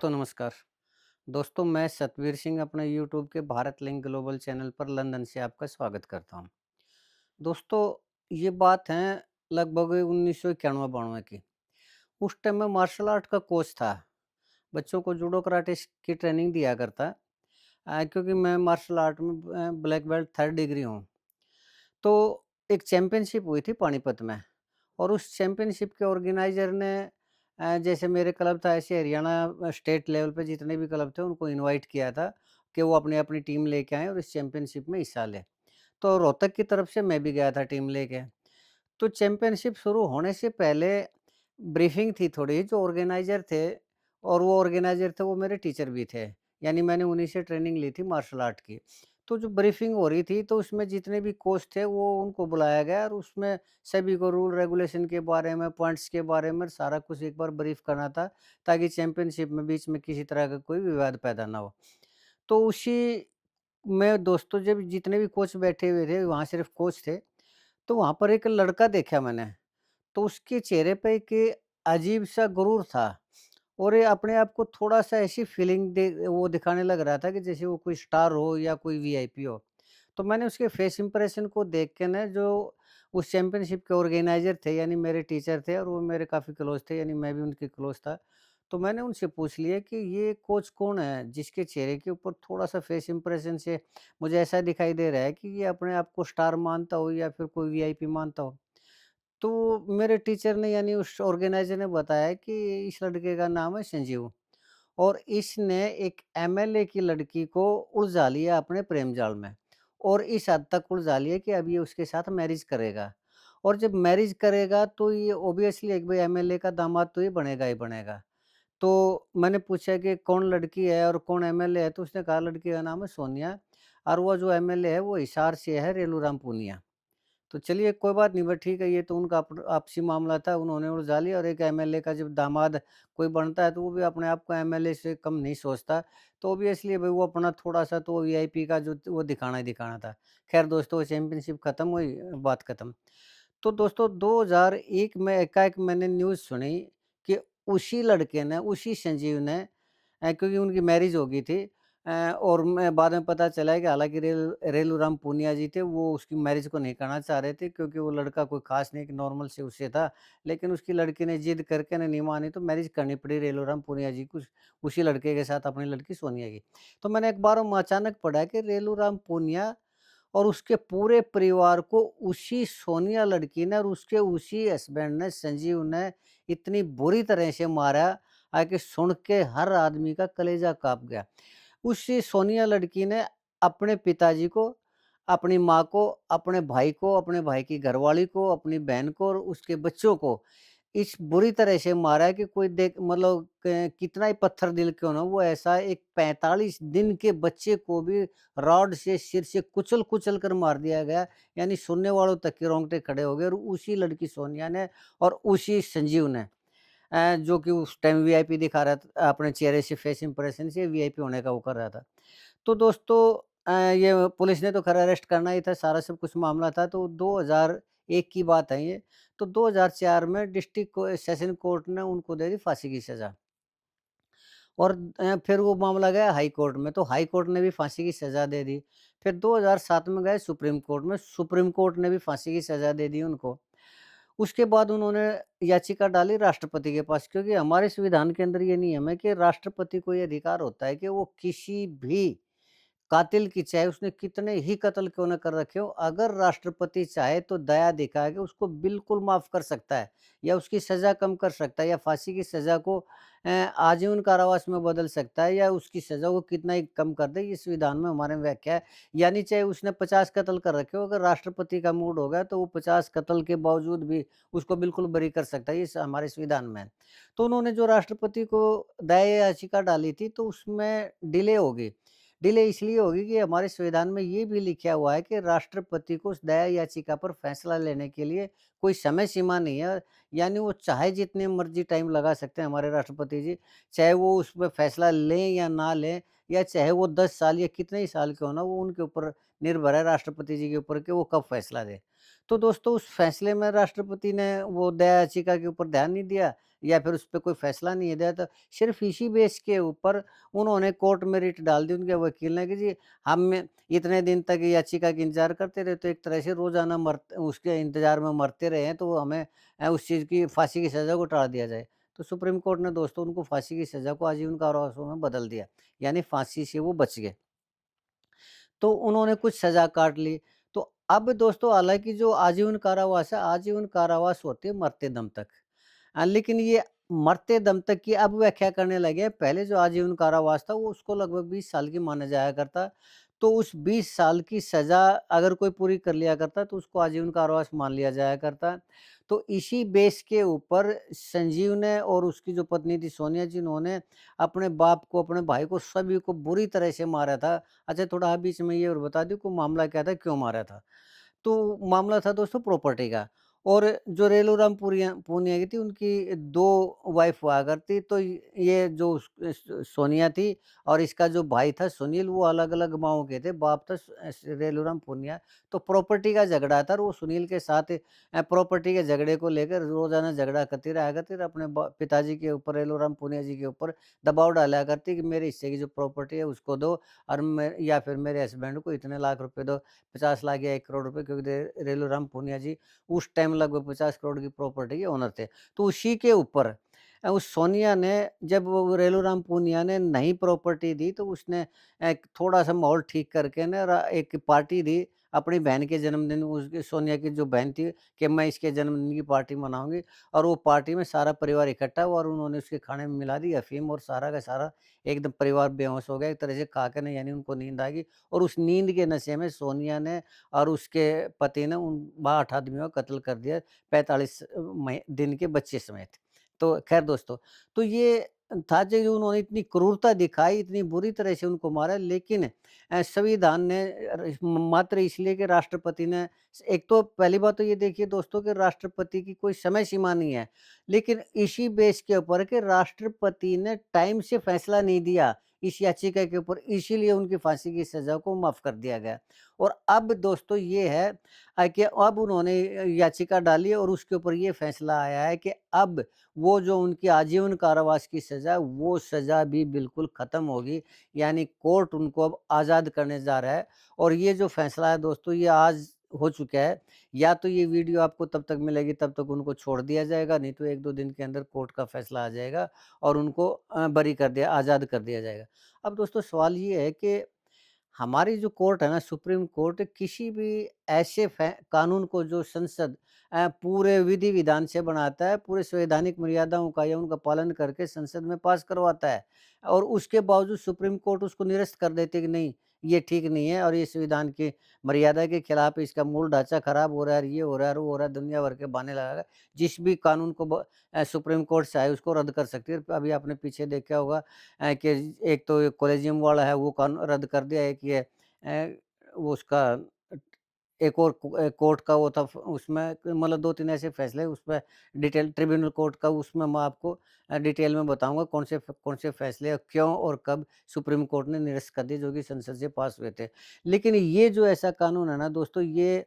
दोस्तों नमस्कार। दोस्तों मैं सतवीर सिंह अपने यूट्यूब के भारत लिंक ग्लोबल चैनल पर लंदन से आपका स्वागत करता हूँ। दोस्तों ये बात है लगभग 1991-92 की। उस टाइम मैं मार्शल आर्ट का कोच था। बच्चों को जूडो कराटे की ट्रेनिंग दिया करता। क्योंकि मैं मार्शल आर्ट में ब्लैक बेल्ट 3rd डिग्री हूँ। तो एक चैंपियनशिप हुई थी पानीपत में और उस चैंपियनशिप के ऑर्गेनाइज़र ने जैसे मेरे क्लब था ऐसे हरियाणा स्टेट लेवल पे जितने भी क्लब थे उनको इनवाइट किया था कि वो अपनी-अपनी टीम लेके आएँ और इस चैंपियनशिप में हिस्सा लें। तो रोहतक की तरफ से मैं भी गया था टीम लेके। तो चैंपियनशिप शुरू होने से पहले ब्रीफिंग थी थोड़ी, जो ऑर्गेनाइज़र थे और वो ऑर्गेनाइज़र थे वो मेरे टीचर भी थे। यानी मैंने उन्हीं से ट्रेनिंग ली थी मार्शल आर्ट की। तो जो ब्रीफिंग हो रही थी तो उसमें जितने भी कोच थे वो उनको बुलाया गया और उसमें सभी को रूल रेगुलेशन के बारे में, पॉइंट्स के बारे में सारा कुछ एक बार ब्रीफ करना था, ताकि चैंपियनशिप में बीच में किसी तरह का कोई विवाद पैदा ना हो। तो उसी में दोस्तों जब जितने भी कोच बैठे हुए थे, वहाँ सिर्फ़ कोच थे, तो वहाँ पर एक लड़का देखा मैंने। तो उसके चेहरे पे एक अजीब-सा गुरूर था और ये अपने आप को थोड़ा-सा ऐसी फीलिंग वो दिखाने लग रहा था कि जैसे वो कोई स्टार हो या कोई वीआईपी हो। तो मैंने उसके फेस इंप्रेशन को देख के ना, जो उस चैंपियनशिप के ऑर्गेनाइज़र थे यानी मेरे टीचर थे और वो मेरे काफ़ी क्लोज़ थे, यानी मैं भी उनके क्लोज़ था। तो मैंने उनसे पूछ लिया कि ये कोच कौन है जिसके चेहरे के ऊपर थोड़ा-सा फेस इंप्रेशन से मुझे ऐसा दिखाई दे रहा है कि ये अपने आप को स्टार मानता हो या फिर कोई वीआईपी मानता हो। तो मेरे टीचर ने यानी उस ऑर्गेनाइज़र ने बताया कि इस लड़के का नाम है संजीव और इसने एक एमएलए की लड़की को उलझा लिया अपने प्रेम जाल में और इस हद तक उलझा लिया कि अब ये उसके साथ मैरिज करेगा और जब मैरिज करेगा तो ये ऑब्वियसली एक भाई एमएलए का दामाद तो ये बनेगा ही बनेगा। तो मैंने पूछा कि कौन लड़की है और कौन एमएलए है? तो उसने कहा लड़की का नाम है सोनिया और वो जो एमएलए है वो हिसार से है, रेलूराम पूनिया। तो चलिए कोई बात नहीं, बस ठीक है, ये तो उनका आपसी मामला था, उन्होंने उलझा लिया और एक एमएलए का जब दामाद कोई बनता है तो वो भी अपने आप को एमएलए से कम नहीं सोचता। तो ऑब्वियसली भाई वो अपना थोड़ा-सा तो वीआईपी का जो वो दिखाना ही दिखाना था। ख़ैर दोस्तों, चैंपियनशिप खत्म हुई, बात खत्म। तो दोस्तों 2001 में एकाएक मैंने न्यूज़ सुनी कि उसी लड़के ने, उसी संजीव ने क्योंकि उनकी मैरिज हो गई थी और मैं बाद में पता चला कि हालाँकि रेलूराम पूनिया जी थे, वो उसकी मैरिज को नहीं करना चाह रहे थे क्योंकि वो लड़का कोई ख़ास नहीं, एक नॉर्मल से उससे था। लेकिन उसकी लड़की ने ज़िद करके नहीं मानी तो मैरिज करनी पड़ी रेलूराम पूनिया जी को, उसी लड़के के साथ अपनी लड़की सोनिया की। तो मैंने अखबारों में अचानक पढ़ा कि रेलूराम पूनिया और उसके पूरे परिवार को उसी सोनिया लड़की ने और उसके उसी हस्बैंड ने, संजीव ने, इतनी बुरी तरह से मारा कि सुन के हर आदमी का कलेजा काँप गया। उसी सोनिया लड़की ने अपने पिताजी को, अपनी माँ को, अपने भाई को, अपने भाई की घरवाली को, अपनी बहन को और उसके बच्चों को इस बुरी तरह से मारा है कि कोई देख मतलब कितना ही पत्थर दिल क्यों ना हो, वो ऐसा एक 45 दिन के बच्चे को भी रॉड से सिर से कुचल-कुचल कर मार दिया गया। यानी सुनने वालों तक के रोंगटे खड़े हो गए और उसी लड़की सोनिया ने और उसी संजीव ने जो कि उस टाइम वीआईपी दिखा रहा था, अपने चेहरे से फेस इंप्रेशन से वीआईपी होने का वो कर रहा था। तो दोस्तों ये पुलिस ने तो खैर अरेस्ट करना ही था, सारा सब कुछ मामला था, तो 2001 की बात है ये। तो 2004 में डिस्ट्रिक्ट सेशन कोर्ट ने उनको दे दी फांसी की सज़ा और फिर वो मामला गया हाई कोर्ट में, तो हाई कोर्ट ने भी फांसी की सज़ा दे दी। फिर 2007 में गए सुप्रीम कोर्ट में, सुप्रीम कोर्ट ने भी फांसी की सज़ा दे दी उनको। उसके बाद उन्होंने याचिका डाली राष्ट्रपति के पास, क्योंकि हमारे संविधान के अंदर ये नियम है कि राष्ट्रपति को ये अधिकार होता है कि वो किसी भी कातिल की, चाहे उसने कितने ही कत्ल क्यों न कर रखे हो, अगर राष्ट्रपति चाहे तो दया दिखा के उसको बिल्कुल माफ़ कर सकता है या उसकी सज़ा कम कर सकता है या फांसी की सज़ा को आजीवन कारावास में बदल सकता है या उसकी सज़ा को कितना ही कम कर दे, ये संविधान में हमारे में व्याख्या है। यानी चाहे उसने 50 कत्ल कर रखे हो, अगर राष्ट्रपति का मूड होगा तो वो 50 कत्ल के बावजूद भी उसको बिल्कुल बरी कर सकता है, ये हमारे संविधान में है। तो उन्होंने जो राष्ट्रपति को दया याचिका डाली थी तो उसमें डिले हो गई। डिले इसलिए होगी कि हमारे संविधान में ये भी लिखा हुआ है कि राष्ट्रपति को उस दया याचिका पर फैसला लेने के लिए कोई समय सीमा नहीं है। यानी वो चाहे जितने मर्जी टाइम लगा सकते हैं हमारे राष्ट्रपति जी, चाहे वो उस पे फैसला लें या ना लें, या चाहे वो 10 साल या कितने ही साल के हो ना, वो उनके ऊपर निर्भर है राष्ट्रपति जी के ऊपर कि वो कब फैसला दें। तो दोस्तों उस फैसले में राष्ट्रपति ने वो दया याचिका के ऊपर ध्यान नहीं दिया या फिर उस पे कोई फैसला नहीं दिया, तो सिर्फ़ इसी बेस के ऊपर उन्होंने कोर्ट में रिट डाल दी उनके वकील ने कि जी हम इतने दिन तक याचिका का इंतज़ार करते रहे, तो एक तरह से रोज़ाना उसके इंतज़ार में मरते रहे हैं, तो हमें उस चीज़ की फांसी की सज़ा को टाल दिया जाए। तो सुप्रीम कोर्ट ने दोस्तों उनको फांसी की सज़ा को आजीवन कारावासों में बदल दिया, यानी फांसी से वो बच गए। तो उन्होंने कुछ सज़ा काट ली। तो अब दोस्तों हालाँकि जो आजीवन कारावास है, आजीवन कारावास होते हैं मरते दम तक। लेकिन ये मरते दम तक की अब व्याख्या करने लगे हैं। पहले जो आजीवन कारावास था वो उसको लगभग 20 साल की माना जाया करता। तो उस 20 साल की सज़ा अगर कोई पूरी कर लिया करता तो उसको आजीवन कारावास मान लिया जाया करता। तो इसी बेस के ऊपर संजीव ने और उसकी जो पत्नी थी सोनिया जी, उन्होंने अपने बाप को, अपने भाई को, सभी को बुरी तरह से मारा था। अच्छा थोड़ा आप बीच में ये और बता दूँ कि मामला क्या था, क्यों मारा था? तो मामला था दोस्तों प्रॉपर्टी का। और जो रेलूराम पूनिया की थी उनकी 2 वाइफ़ हुआ करती, तो ये जो सोनिया थी और इसका जो भाई था सुनील, वो अलग-अलग माँओं के थे। बाप था रेलूराम पूनिया। तो प्रॉपर्टी का झगड़ा था और वो सुनील के साथ प्रॉपर्टी के झगड़े को लेकर रोज़ाना झगड़ा करती रहा करती और अपने पिताजी के ऊपर, रेलूराम पूनिया जी के ऊपर दबाव डाला करती कि मेरे हिस्से की जो प्रॉपर्टी है उसको दो, और मैं या फिर मेरे हस्बैंड को इतने लाख रुपए दो, 50 लाख या 1 करोड़ रुपए, क्योंकि रेलूराम पूनिया जी उस टाइम लगभग 50 करोड़ की प्रॉपर्टी के ओनर थे। तो उसी के ऊपर उस सोनिया ने, जब वो रेलूराम पूनिया ने नई प्रॉपर्टी दी तो उसने एक थोड़ा-सा माहौल ठीक करके ना एक पार्टी दी अपनी बहन के जन्मदिन, उसकी सोनिया की जो बहन थी, कि मैं इसके जन्मदिन की पार्टी मनाऊँगी, और वो पार्टी में सारा परिवार इकट्ठा हुआ और उन्होंने उसके खाने में मिला दी अफ़ीम, और सारा का सारा एकदम परिवार बेहोश हो गया एक तरह से खा के, नहीं यानी उनको नींद आ गई। और उस नींद के नशे में सोनिया ने और उसके पति ने उन 8 आदमियों का कत्ल कर दिया, 45 दिन के बच्चे समेत। तो ख़ैर दोस्तों, तो ये था जो उन्होंने इतनी क्रूरता दिखाई, इतनी बुरी तरह से उनको मारा, लेकिन संविधान ने मात्र इसलिए कि राष्ट्रपति ने, एक तो पहली बात तो ये देखिए दोस्तों कि राष्ट्रपति की कोई समय सीमा नहीं है, लेकिन इसी बेस के ऊपर कि राष्ट्रपति ने टाइम से फैसला नहीं दिया इस याचिका के ऊपर, इसीलिए उनकी फांसी की सज़ा को माफ़ कर दिया गया। और अब दोस्तों ये है कि अब उन्होंने याचिका डाली और उसके ऊपर ये फैसला आया है कि अब वो जो उनकी आजीवन कारावास की सज़ा है, वो सज़ा भी बिल्कुल ख़त्म होगी। यानी कोर्ट उनको अब आज़ाद करने जा रहा है, और ये जो फैसला है दोस्तों ये आज हो चुका है। या तो ये वीडियो आपको तब तक मिलेगी, तब तक उनको छोड़ दिया जाएगा, नहीं तो 1-2 दिन के अंदर कोर्ट का फैसला आ जाएगा और उनको बरी कर दिया, आज़ाद कर दिया जाएगा। अब दोस्तों सवाल ये है कि हमारी जो कोर्ट है ना, सुप्रीम कोर्ट, किसी भी ऐसे कानून को जो संसद पूरे विधि विधान से बनाता है, पूरे संवैधानिक मर्यादाओं का या उनका पालन करके संसद में पास करवाता है, और उसके बावजूद सुप्रीम कोर्ट उसको निरस्त कर देती है कि नहीं, ये ठीक नहीं है और ये संविधान की मर्यादा के खिलाफ है, इसका मूल ढांचा खराब हो रहा है, ये हो रहा है, वो हो रहा है, दुनिया भर के बहाने लगाकर जिस भी कानून को सुप्रीम कोर्ट चाहे उसको रद्द कर सकती है। अभी आपने पीछे देखा होगा कि एक तो ये कॉलेजियम वाला है वो कानून रद्द कर दिया, एक ये वो उसका एक और कोर्ट का वो था, उसमें मतलब 2-3 ऐसे फैसले उसमें, डिटेल ट्रिब्यूनल कोर्ट का, उसमें मैं आपको डिटेल में बताऊँगा कौन से फैसले क्यों और कब सुप्रीम कोर्ट ने निरस्त कर दिए, जो कि संसद से पास हुए थे। लेकिन ये जो ऐसा कानून है ना दोस्तों, ये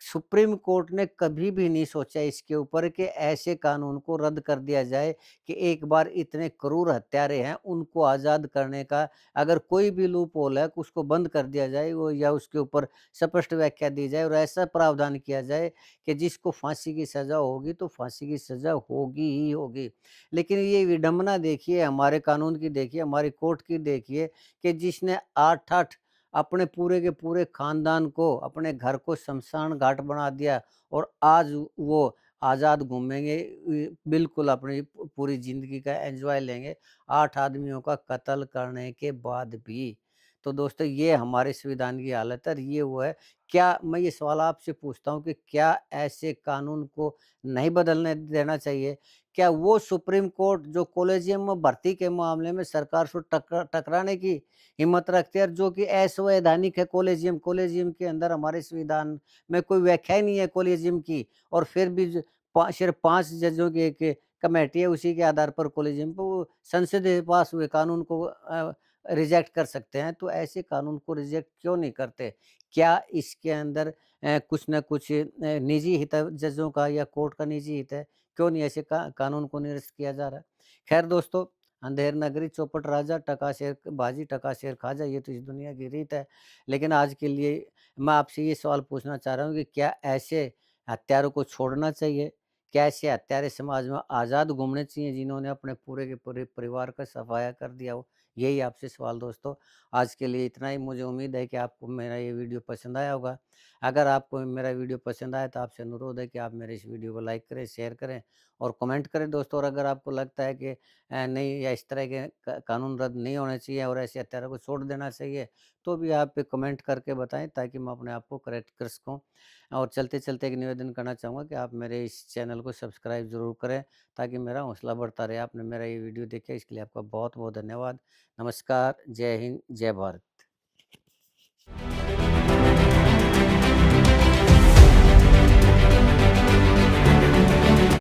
सुप्रीम कोर्ट ने कभी भी नहीं सोचा इसके ऊपर कि ऐसे कानून को रद्द कर दिया जाए, कि एक बार इतने क्रूर हत्यारे हैं, उनको आज़ाद करने का अगर कोई भी लूप होल है, उसको बंद कर दिया जाए, वो या उसके ऊपर स्पष्ट व्याख्या दी जाए और ऐसा प्रावधान किया जाए कि जिसको फांसी की सज़ा होगी, तो फांसी की सज़ा होगी ही होगी। लेकिन ये विडंबना देखिए, हमारे कानून की देखिए, हमारी कोर्ट की देखिए, कि जिसने 8-8 अपने पूरे के पूरे खानदान को, अपने घर को शमशान घाट बना दिया, और आज वो आज़ाद घूमेंगे, बिल्कुल अपनी पूरी ज़िंदगी का एन्जॉय लेंगे, 8 आदमियों का कत्ल करने के बाद भी। तो दोस्तों ये हमारे संविधान की हालत है, और ये वो है। क्या मैं ये सवाल आपसे पूछता हूँ कि क्या ऐसे कानून को नहीं बदलने देना चाहिए? क्या वो सुप्रीम कोर्ट जो कॉलेजियम में भर्ती के मामले में सरकार से टकराने की हिम्मत रखते हैं, और जो कि असंवैधानिक है कॉलेजियम, कॉलेजियम के अंदर हमारे संविधान में कोई व्याख्या ही नहीं है कॉलेजियम की, और फिर भी सिर्फ 5 जजों की एक कमेटी है, उसी के आधार पर कॉलेजियम पे वो संसद से पास हुए कानून को रिजेक्ट कर सकते हैं, तो ऐसे कानून को रिजेक्ट क्यों नहीं करते? क्या इसके अंदर कुछ न कुछ निजी हित है जजों का या कोर्ट का निजी हित है? क्यों नहीं ऐसे कानून को निरस्त किया जा रहा है? खैर दोस्तों, अंधेर नगरी चौपट राजा, टका शेर बाजी, टका शेर खाजा, ये तो इस दुनिया की रीत है। लेकिन आज के लिए मैं आपसे ये सवाल पूछना चाह रहा हूँ कि क्या ऐसे हत्यारों को छोड़ना चाहिए? क्या ऐसे हत्यारे समाज में आज़ाद घूमने चाहिए जिन्होंने अपने पूरे के पूरे परिवार का सफाया कर दिया हो? यही आपसे सवाल दोस्तों। आज के लिए इतना ही। मुझे उम्मीद है कि आपको मेरा ये वीडियो पसंद आया होगा। अगर आपको मेरा वीडियो पसंद आया तो आपसे अनुरोध है कि आप मेरे इस वीडियो को लाइक करें, शेयर करें और कमेंट करें दोस्तों। और अगर आपको लगता है कि नहीं, या इस तरह के कानून रद्द नहीं होने चाहिए और ऐसे हत्यारों को छोड़ देना चाहिए, तो भी आप कमेंट करके बताएं ताकि मैं अपने आप को करेक्ट कर सकूं। और चलते-चलते एक निवेदन करना चाहूँगा कि आप मेरे इस चैनल को सब्सक्राइब ज़रूर करें ताकि मेरा हौसला बढ़ता रहे। आपने मेरा ये वीडियो देखा इसके लिए आपका बहुत-बहुत धन्यवाद। नमस्कार, जय हिंद, जय भारत।